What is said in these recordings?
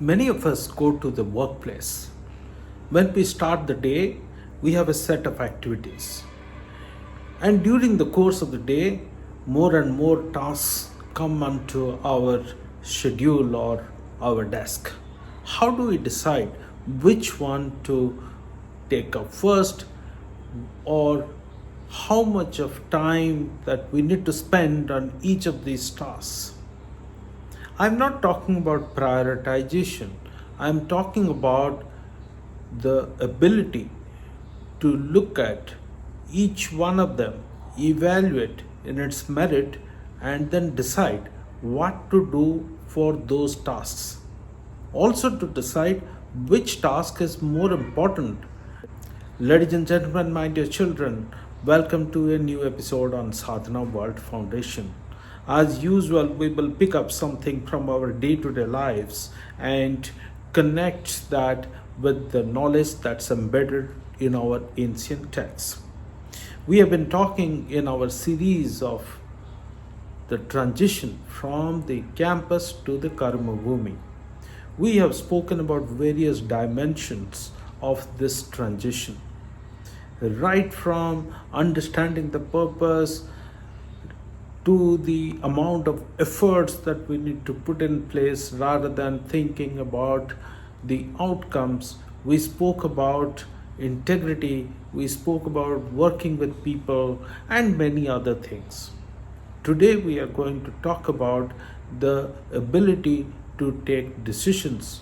Many of us go to the workplace. When we start the day, we have a set of activities. And during the course of the day, more and more tasks come onto our schedule or our desk. How do we decide which one to take up first, or how much of time that we need to spend on each of these tasks? I'm not talking about prioritization. I'm talking about the ability to look at each one of them, evaluate in its merit, and then decide what to do for those tasks. Also, to decide which task is more important. Ladies and gentlemen, my dear children, welcome to a new episode on Sadhana World Foundation. As usual, we will pick up something from our day to day lives and connect that with the knowledge that's embedded in our ancient texts. We have been talking in our series of the transition from the campus to the Karmabhoomi. We have spoken about various dimensions of this transition, right from understanding the purpose to the amount of efforts that we need to put in place rather than thinking about the outcomes. We spoke about integrity, we spoke about working with people, and many other things. Today, we are going to talk about the ability to take decisions.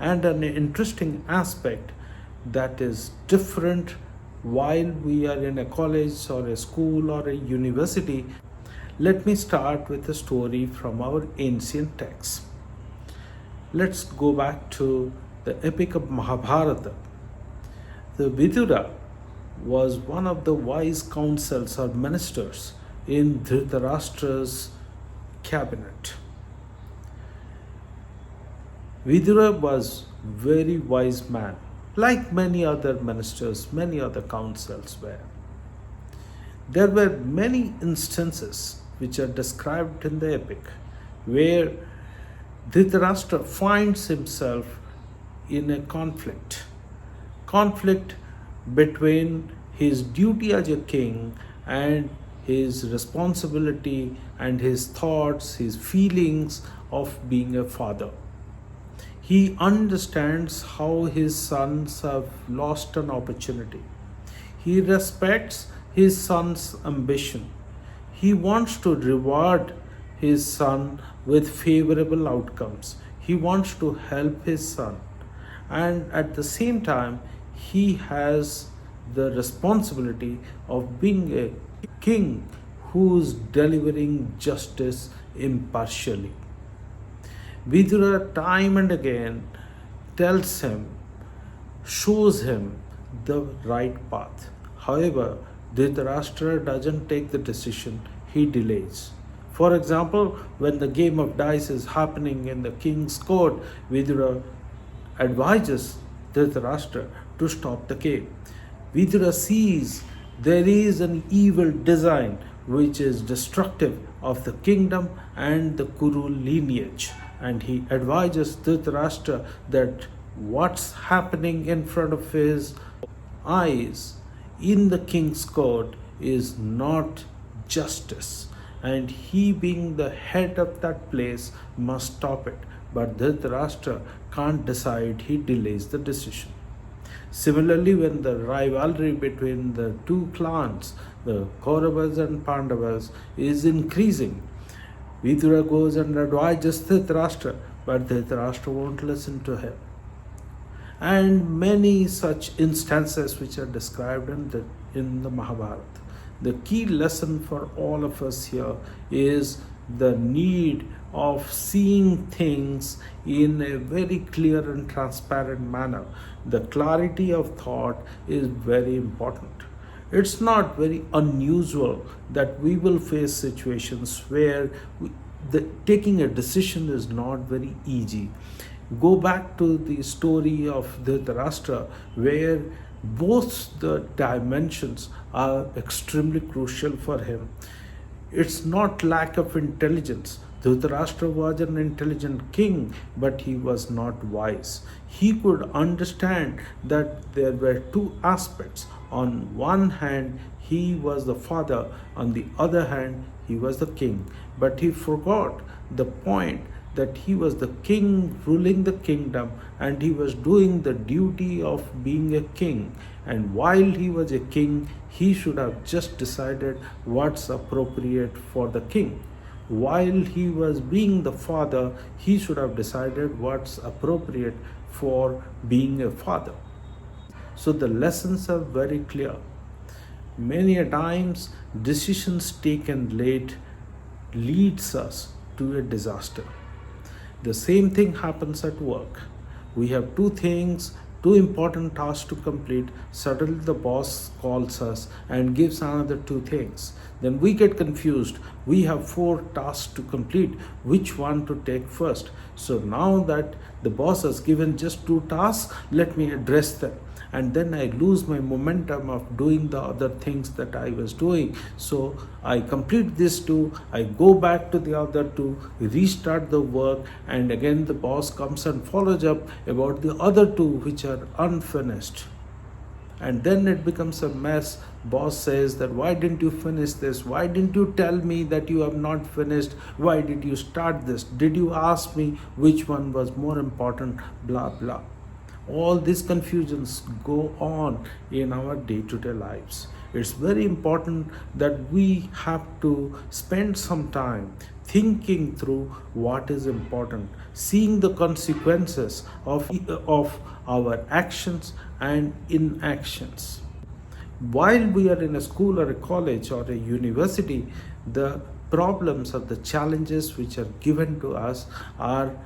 And an interesting aspect that is different while we are in a college or a school or a university. Let me start with a story from our ancient texts. Let's go back to the epic of Mahabharata. The Vidura was one of the wise councils or ministers in Dhritarashtra's cabinet. Vidura was very wise man, like many other ministers, many other councils were. There were many instances which are described in the epic where Dhritarashtra finds himself in a conflict between his duty as a king and his responsibility and his thoughts, his feelings of being a father. He understands how his sons have lost an opportunity. He respects his son's ambition. He wants to reward his son with favorable outcomes. He wants to help his son. And at the same time, he has the responsibility of being a king who's delivering justice impartially. Vidura time and again tells him, shows him the right path. However, Dhritarashtra doesn't take the decision, he delays. For example, when the game of dice is happening in the king's court, Vidura advises Dhritarashtra to stop the game. Vidura sees there is an evil design which is destructive of the kingdom and the Kuru lineage. And he advises Dhritarashtra that what's happening in front of his eyes in the king's court is not justice. And he, being the head of that place, must stop it. But Dhritarashtra can't decide, he delays the decision. Similarly, when the rivalry between the two clans, the Kauravas and Pandavas, is increasing, Vidura goes and advises Dhritarashtra, but Dhritarashtra won't listen to him. And many such instances which are described in the Mahabharata. The key lesson for all of us here is the need of seeing things in a very clear and transparent manner. The clarity of thought is very important. It's not very unusual that we will face situations where taking a decision is not very easy. Go back to the story of Dhritarashtra, where both the dimensions are extremely crucial for him. It's not lack of intelligence Dhritarashtra was an intelligent king, but he was not wise. He could understand that there were two aspects. On one hand, he was the father, on the other hand, he was the king. But he forgot the point that he was the king ruling the kingdom, and he was doing the duty of being a king. And while he was a king, he should have just decided what's appropriate for the king. While he was being the father, he should have decided what's appropriate for being a father. So the lessons are very clear. Many a times, decisions taken late leads us to a disaster. The same thing happens at work. We have two important tasks to complete. Suddenly the boss calls us and gives another two things. Then we get confused. We have four tasks to complete. Which one to take first? So now that the boss has given just two tasks, let me address them. And then I lose my momentum of doing the other things that I was doing. So I complete this two, I go back to the other two, restart the work, and again the boss comes and follows up about the other two which are unfinished. And then it becomes a mess. Boss says that, why didn't you finish this? Why didn't you tell me that you have not finished? Why did you start this? Did you ask me which one was more important? Blah blah. All these confusions go on in our day-to-day lives. It's very important that we have to spend some time thinking through what is important, seeing the consequences of our actions and inactions. While we are in a school or a college or a university, the problems or the challenges which are given to us are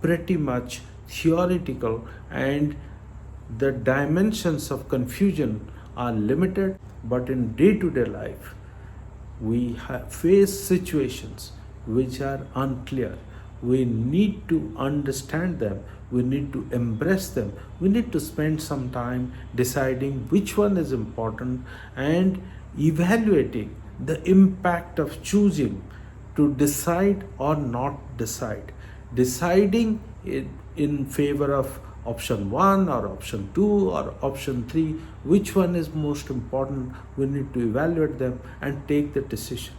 pretty much theoretical, and the dimensions of confusion are limited. But in day-to-day life, we face situations which are unclear. We need to understand them, we need to embrace them, we need to spend some time deciding which one is important and evaluating the impact of choosing to decide or not decide. Deciding in favor of option 1 or option 2 or option 3, which one is most important, we need to evaluate them and take the decision.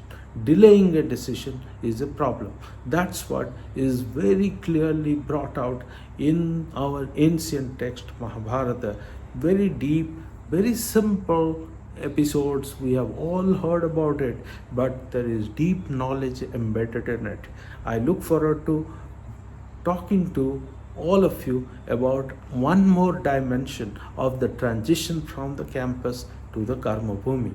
Delaying a decision is a problem. That's what is very clearly brought out in our ancient text Mahabharata. Very deep, very simple episodes. We have all heard about it, but there is deep knowledge embedded in it. I look forward to talking to all of you about one more dimension of the transition from the campus to the Karmabhoomi.